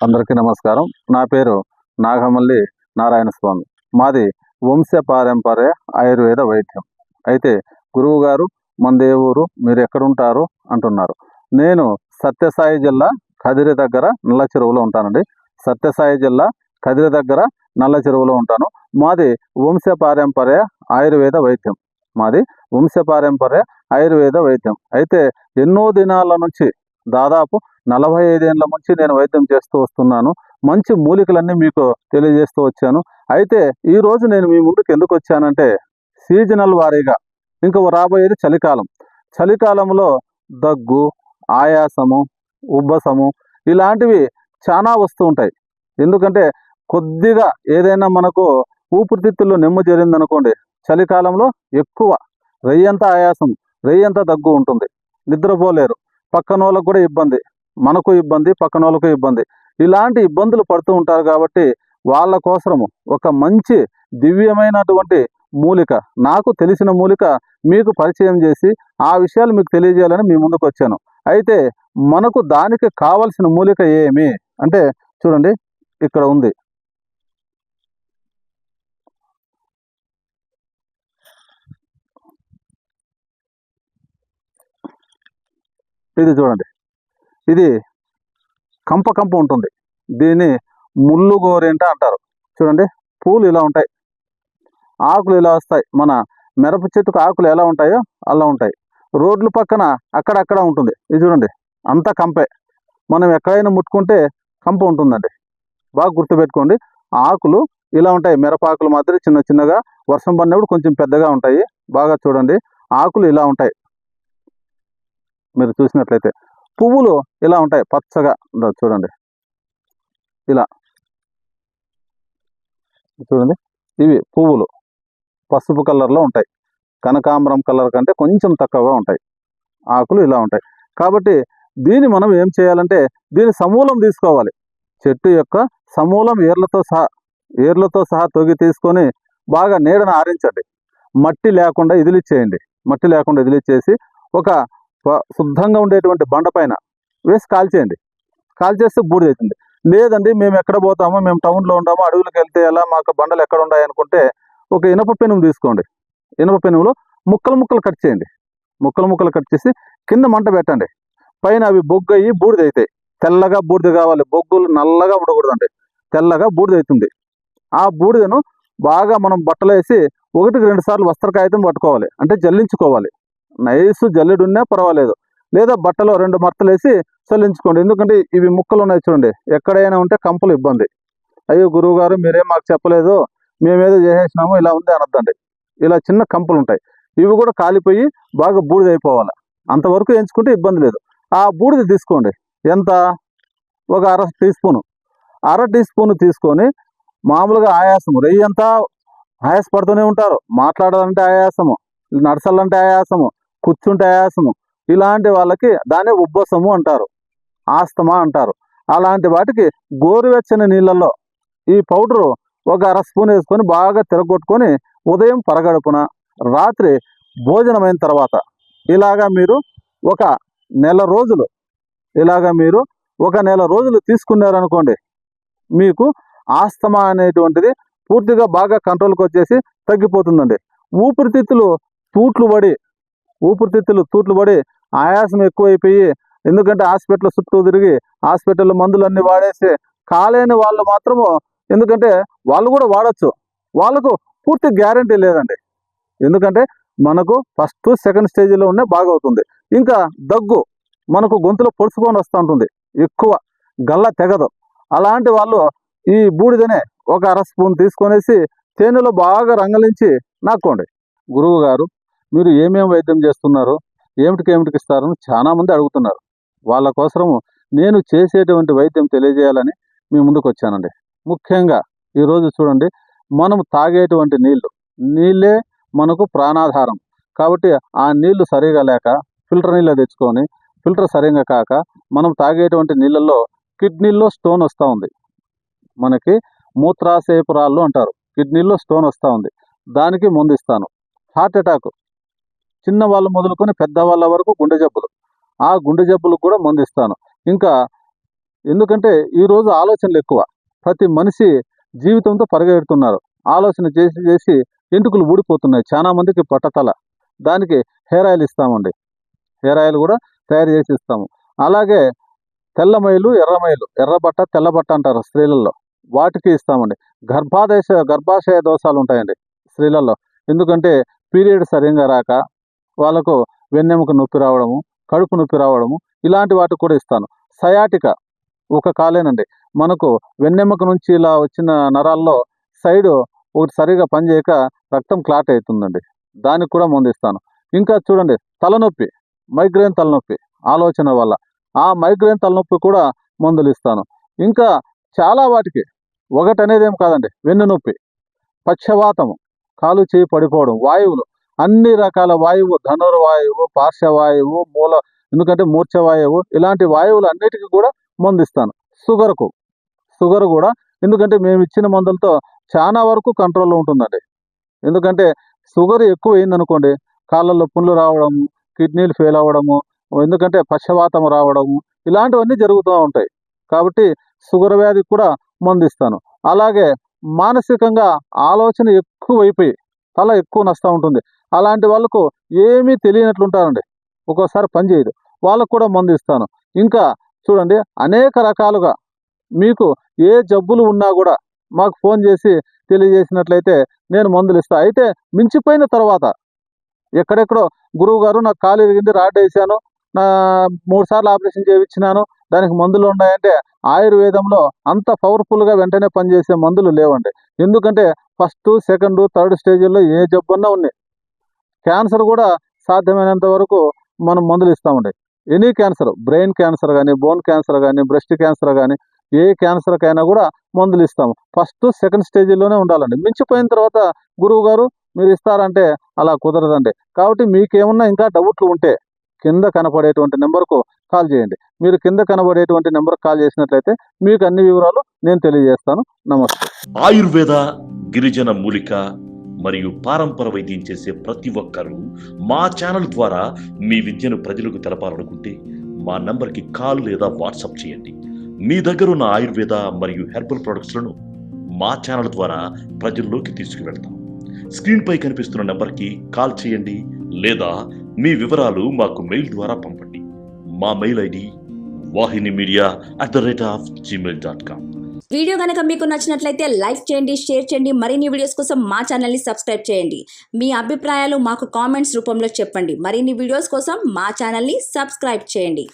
అందరికీ నమస్కారం. నా పేరు నాగమల్లి నారాయణ స్వామి. మాది వంశపారంపర్య ఆయుర్వేద వైద్యం. అయితే గురువు గారు మనది ఏ ఊరు, మీరు ఎక్కడుంటారు అంటున్నారు. నేను సత్యసాయి జిల్లా కదిరి దగ్గర నల్ల చెరువులో ఉంటానండి. సత్యసాయి జిల్లా కదిరి దగ్గర నల్ల చెరువులో ఉంటాను. మాది వంశపారంపర్య ఆయుర్వేద వైద్యం. మాది వంశపారంపర్య ఆయుర్వేద వైద్యం. అయితే ఎన్నో దినాల నుంచి దాదాపు 45 ఏళ్ల నుంచి నేను వైద్యం చేస్తూ వస్తున్నాను. మంచి మూలికలన్నీ మీకు తెలియజేస్తూ వచ్చాను. అయితే ఈరోజు నేను మీ ముందుకు ఎందుకు వచ్చానంటే, సీజనల్ వారీగా ఇంకా రాబోయేది చలికాలం. చలికాలంలో దగ్గు, ఆయాసము, ఉబ్బసము ఇలాంటివి చాలా వస్తూ ఉంటాయి. ఎందుకంటే కొద్దిగా ఏదైనా మనకు ఊపిరితిత్తుల్లో నెమ్ము చేరిందనుకోండి, చలికాలంలో ఎక్కువ రెయ్యంతా ఆయాసం, రెయ్యంతా దగ్గు ఉంటుంది. నిద్రపోలేరు. పక్కనోళ్ళకు కూడా ఇబ్బంది, మనకు ఇబ్బంది, పక్కనోళ్ళకు ఇబ్బంది. ఇలాంటి ఇబ్బందులు పడుతూ ఉంటారు కాబట్టి వాళ్ళ కోసము ఒక మంచి దివ్యమైనటువంటి మూలిక, నాకు తెలిసిన మూలిక మీకు పరిచయం చేసి ఆ విషయాలు మీకు తెలియజేయాలని మీ ముందుకు వచ్చాను. అయితే మనకు దానికి కావలసిన మూలిక ఏమి అంటే చూడండి, ఇక్కడ ఉంది. ఇది చూడండి, ఇది కంప కంప ఉంటుంది. దీన్ని ముళ్ళు గోరింట అంటారు. చూడండి, పూలు ఇలా ఉంటాయి, ఆకులు ఇలా వస్తాయి. మన మిరప చెట్టుకు ఆకులు ఎలా ఉంటాయో అలా ఉంటాయి. రోడ్ల పక్కన అక్కడక్కడ ఉంటుంది. ఇది చూడండి, అంతా కంపే. మనం ఎక్కడైనా ముట్టుకుంటే కంప ఉంటుందండి. బాగా గుర్తుపెట్టుకోండి. ఆకులు ఇలా ఉంటాయి, మిరపాకులు మాదిరి చిన్న చిన్నగా. వర్షం పడినప్పుడు కొంచెం పెద్దగా ఉంటాయి. బాగా చూడండి, ఆకులు ఇలా ఉంటాయి. మీరు చూసినట్లయితే పువ్వులు ఇలా ఉంటాయి, పచ్చగా. చూడండి, ఇలా చూడండి, ఇవి పువ్వులు పసుపు కలర్లో ఉంటాయి. కనకాంబరం కలర్ కంటే కొంచెం తక్కువగా ఉంటాయి. ఆకులు ఇలా ఉంటాయి. కాబట్టి దీన్ని మనం ఏం చేయాలంటే, దీని సమూలం తీసుకోవాలి. చెట్టు యొక్క సమూలం ఏర్లతో సహా తొగి తీసుకొని బాగా నీడను ఆరించండి. మట్టి లేకుండా ఇదిలిచ్చేయండి. మట్టి లేకుండా ఇదిలిచ్చేసి ఒక శుద్ధంగా ఉండేటువంటి బండ పైన వేసి కాల్చేయండి. కాల్చేస్తే బూడిదవుతుంది. లేదండి మేము ఎక్కడ పోతామో, మేము టౌన్లో ఉంటామో, అడవులకు వెళ్తే ఎలా, మాకు బండలు ఎక్కడ ఉన్నాయి అనుకుంటే ఒక ఇనప పెనుము తీసుకోండి. ఇనప పెనుములో ముక్కలు ముక్కలు కట్ చేయండి. ముక్కలు ముక్కలు కట్ చేసి కింద మంట పెట్టండి. పైన అవి బొగ్గు అయ్యి బూడిదవుతాయి. తెల్లగా బూడిద కావాలి, బొగ్గులు నల్లగా ఉండకూడదండి. తెల్లగా బూడిదవుతుంది. ఆ బూడిదను బాగా మనం బట్టలు వేసి 1-2 సార్లు వస్త్ర కాగితం పట్టుకోవాలి, అంటే జల్లించుకోవాలి. నైసు జల్లెడున్నా పర్వాలేదు, లేదా బట్టలో 2 మర్తలు వేసి చల్లించుకోండి. ఎందుకంటే ఇవి ముక్కలు ఉన్నాయి చూడండి, ఎక్కడైనా ఉంటే కంపలు ఇబ్బంది. అయ్యో గురువు గారు మీరేం మాకు చెప్పలేదు, మేమేదో చేసేసినాము ఇలా ఉంది అనొద్దండి. ఇలా చిన్న కంపలు ఉంటాయి, ఇవి కూడా కాలిపోయి బాగా బూడిద అయిపోవాలి. అంతవరకు ఎంచుకుంటే ఇబ్బంది లేదు. ఆ బూడిద తీసుకోండి. ఎంత? ఒక అర టీ స్పూన్ తీసుకొని మామూలుగా ఆయాసము, రెయ్యంతా ఆయాసపడుతూనే ఉంటారు. మాట్లాడాలంటే ఆయాసము, నడచాలంటే ఆయాసము, కూర్చుంటే ఆయాసము. ఇలాంటి వాళ్ళకి దాన్ని ఉబ్బసము అంటారు, ఆస్తమా అంటారు. అలాంటి వాటికి గోరువెచ్చని నీళ్ళల్లో ఈ పౌడరు ఒక అర స్పూన్ వేసుకొని బాగా తిరగొట్టుకొని ఉదయం పరగడుపున, రాత్రి భోజనమైన తర్వాత ఇలాగా మీరు ఒక నెల రోజులు తీసుకున్నారనుకోండి, మీకు ఆస్తమా అనేటువంటిది పూర్తిగా బాగా కంట్రోల్కి వచ్చేసి తగ్గిపోతుందండి. ఊపిరితిత్తులు తూట్లు పడి ఆయాసం ఎక్కువైపోయి, ఎందుకంటే హాస్పిటల్ చుట్టూ తిరిగి హాస్పిటల్ మందులన్నీ వాడేసి కాలేని వాళ్ళు మాత్రము, ఎందుకంటే వాళ్ళు కూడా వాడచ్చు, వాళ్ళకు పూర్తి గ్యారంటీ లేదండి. ఎందుకంటే మనకు ఫస్ట్ సెకండ్ స్టేజ్లో ఉండే బాగా అవుతుంది. ఇంకా దగ్గు మనకు గొంతులో పొడుచుకొని వస్తూ ఉంటుంది, ఎక్కువ గల్ల తెగదు. అలాంటి వాళ్ళు ఈ బూడిదనే ఒక అర స్పూన్ తీసుకొనేసి తేనెలో బాగా రంగలించి నాక్కోండి. గురువు గారు మీరు ఏమేమి వైద్యం చేస్తున్నారు, ఏమిటికి ఇస్తారని చాలామంది అడుగుతున్నారు. వాళ్ళ కోసము నేను చేసేటువంటి వైద్యం తెలియజేయాలని మీ ముందుకు వచ్చానండి. ముఖ్యంగా ఈరోజు చూడండి, మనం తాగేటువంటి నీళ్ళే మనకు ప్రాణాధారం. కాబట్టి ఆ నీళ్లు సరిగా లేక ఫిల్టర్ నీళ్ళు తెచ్చుకొని, ఫిల్టర్ సరిగా కాక మనం తాగేటువంటి నీళ్ళల్లో కిడ్నీల్లో స్టోన్ వస్తూ ఉంది. మనకి మూత్రాశయపురాళ్ళు అంటారు, కిడ్నీలో స్టోన్ వస్తూ ఉంది. దానికి మందు ఇస్తాను. హార్ట్ అటాక్ చిన్న వాళ్ళు మొదలుకొని పెద్దవాళ్ళ వరకు గుండె జబ్బులు, ఆ గుండె జబ్బులకు కూడా మందు ఇస్తాను. ఇంకా ఎందుకంటే ఈరోజు ఆలోచనలు ఎక్కువ. ప్రతి మనిషి జీవితంతో పరిగెడుతున్నారు. ఆలోచన చేసి చేసి ఎంటుకలు ఊడిపోతున్నాయి. చాలా మందికి పట్టతల. దానికి హెయిర్ ఆయిల్ ఇస్తామండి. హెయిర్ ఆయిల్ కూడా తయారు చేసి ఇస్తాము. అలాగే తెల్ల మైలు, ఎర్ర మైలు, ఎర్ర బట్ట, తెల్ల బట్ట అంటారు స్త్రీలలో. వాటికి ఇస్తామండి. గర్భాశయ దోషాలు ఉంటాయండి స్త్రీలలో. ఎందుకంటే పీరియడ్ సరిగ్గా రాక వాళ్ళకు వెన్నెముక నొప్పి రావడము, కడుపు నొప్పి రావడము, ఇలాంటి వాటికి కూడా ఇస్తాను. సయాటిక ఒక కాలేనండి. మనకు వెన్నెముక నుంచి ఇలా వచ్చిన నరాల్లో సైడు ఒకటి సరిగా పనిచేయక రక్తం క్లాట్ అవుతుందండి. దానికి కూడా మందు ఇస్తాను. ఇంకా చూడండి, తలనొప్పి, మైగ్రేన్ తలనొప్పి ఆలోచన వల్ల, ఆ మైగ్రేన్ తలనొప్పి కూడా మందులు ఇస్తాను. ఇంకా చాలా వాటికి ఒకటనేది ఏం కాదండి. వెన్ను నొప్పి, పక్షవాతము, కాలు చేయి పడిపోవడం, వాయువులు, అన్ని రకాల వాయువు, ధనుర్వాయువు, పార్శ్వవాయువు, ఎందుకంటే మూర్ఛవాయువు, ఇలాంటి వాయువులు అన్నిటికీ కూడా మందు ఇస్తాను. షుగర్ కూడా, ఎందుకంటే మేము ఇచ్చిన మందులతో చాలా వరకు కంట్రోల్లో ఉంటుందండి. ఎందుకంటే షుగర్ ఎక్కువ అయిందనుకోండి, కాళ్ళల్లో పుండ్లు రావడము, కిడ్నీలు ఫెయిల్ అవ్వడము, ఎందుకంటే పక్షవాతం రావడము, ఇలాంటివన్నీ జరుగుతూ ఉంటాయి. కాబట్టి షుగర్ వ్యాధికి కూడా మందు ఇస్తాను. అలాగే మానసికంగా ఆలోచన ఎక్కువైపోయి తల ఎక్కువ నష్టం ఉంటుంది. అలాంటి వాళ్ళకు ఏమీ తెలియనట్లుంటారండి. ఒక్కోసారి పని చేయదు. వాళ్ళకు కూడా మందు ఇస్తాను. ఇంకా చూడండి, అనేక రకాలుగా మీకు ఏ జబ్బులు ఉన్నా కూడా మాకు ఫోన్ చేసి తెలియజేసినట్లయితే నేను మందులు ఇస్తాను. అయితే మించిపోయిన తర్వాత ఎక్కడెక్కడో గురువు గారు నాకు కాలు ఇరిగింది, రాడ్ వేసాను, నా 3 సార్లు ఆపరేషన్ చేయించినాను, దానికి మందులు ఉన్నాయంటే ఆయుర్వేదంలో అంత పవర్ఫుల్గా వెంటనే పనిచేసే మందులు లేవండి. ఎందుకంటే ఫస్ట్, సెకండ్, థర్డ్ స్టేజ్లో ఏ జబ్బున్నా ఉన్నాయి. క్యాన్సర్ కూడా సాధ్యమైనంత వరకు మనం మందులు ఇస్తామండి. ఎనీ క్యాన్సర్, బ్రెయిన్ క్యాన్సర్ కానీ, బోన్ క్యాన్సర్ కానీ, బ్రెస్ట్ క్యాన్సర్ కానీ, ఏ క్యాన్సర్కైనా కూడా మందులు ఇస్తాము. ఫస్ట్, సెకండ్ స్టేజ్లోనే ఉండాలండి. మించిపోయిన తర్వాత గురువు గారు మీరు ఇస్తారంటే అలా కుదరదండి. కాబట్టి మీకేమన్నా ఇంకా డౌట్లు ఉంటే కింద కనపడేటువంటి నెంబర్కు కాల్ చేయండి. మీరు కింద కనబడేటువంటి నెంబర్కి కాల్ చేసినట్లయితే మీకు అన్ని వివరాలు నేను తెలియజేస్తాను. నమస్తే. ఆయుర్వేద, గిరిజన మూలిక మరియు పారంపర వైద్యం చేసే ప్రతి ఒక్కరూ మా ఛానల్ ద్వారా మీ విద్యను ప్రజలకు తెలపాలనుకుంటే మా నంబర్కి కాల్ లేదా వాట్సాప్ చేయండి. మీ దగ్గర ఉన్న ఆయుర్వేద మరియు హెర్బల్ ప్రొడక్ట్స్లను మా ఛానల్ ద్వారా ప్రజల్లోకి తీసుకువెళ్తాం. స్క్రీన్పై కనిపిస్తున్న నెంబర్కి కాల్ చేయండి లేదా మీ వివరాలు మాకు మెయిల్ ద్వారా పంపండి. మా మెయిల్ ఐడి wahinimedia@gmail.com. వీడియో కనుక మీకు నచ్చినట్లయితే లైక్ చేయండి, షేర్ చేయండి. మరిన్ని వీడియోస్ కోసం మా ఛానల్ని సబ్స్క్రైబ్ చేయండి. మీ అభిప్రాయాలు మాకు కామెంట్స్ రూపంలో చెప్పండి. మరిన్ని వీడియోస్ కోసం మా ఛానల్ని సబ్స్క్రైబ్ చేయండి.